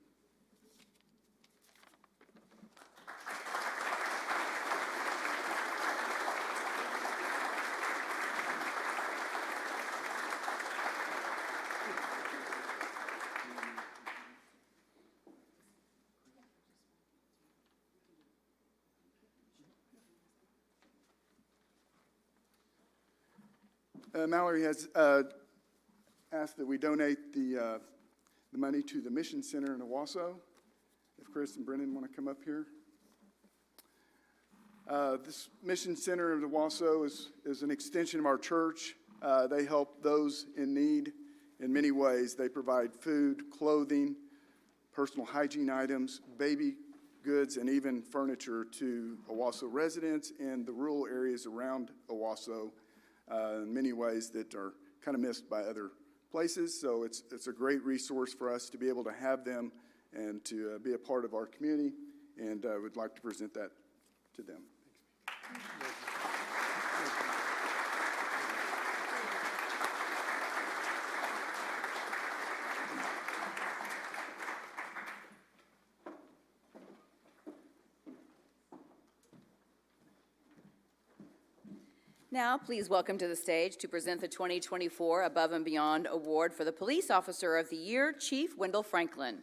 Mallory has asked that we donate the money to the Mission Center in Owasso. If Chris and Brennan want to come up here. This Mission Center in Owasso is an extension of our church. They help those in need in many ways. They provide food, clothing, personal hygiene items, baby goods, and even furniture to Owasso residents and the rural areas around Owasso. In many ways that are kind of missed by other places. So it's a great resource for us to be able to have them and to be a part of our community, and I would like to present that to them.
Now, please welcome to the stage to present the 2024 Above and Beyond Award for the Police Officer of the Year, Chief Wendell Franklin.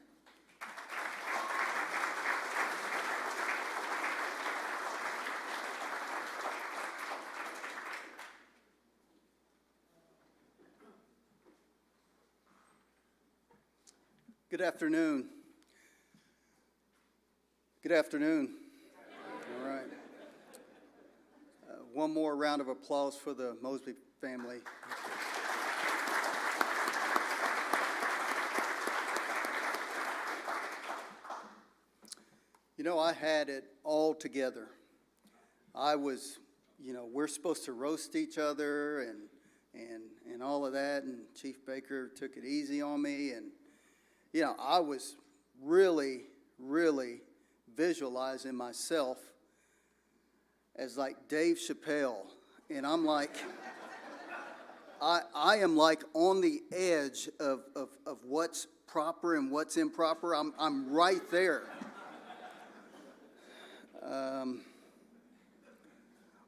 Good afternoon. Good afternoon. All right. One more round of applause for the Mosby family. You know, I had it all together. I was, we're supposed to roast each other and all of that, and Chief Baker took it easy on me, and, I was really, really visualizing myself as like Dave Chappelle, and I'm like, I am like on the edge of what's proper and what's improper. I'm right there.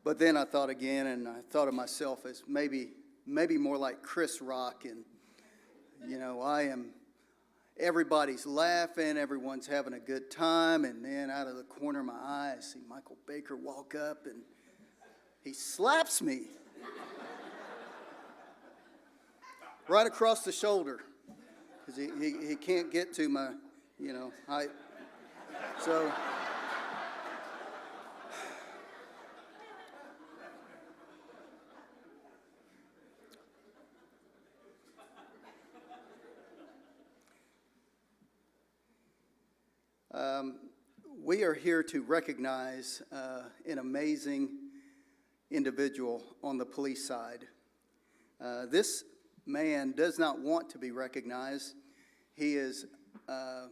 But then I thought again, and I thought of myself as maybe more like Chris Rock, and everybody's laughing, everyone's having a good time, and then out of the corner of my eye, I see Michael Baker walk up, and he slaps me right across the shoulder, because he can't get to my, height. So
We are here to recognize an amazing individual on the police side. This man does not want to be recognized. He is 100%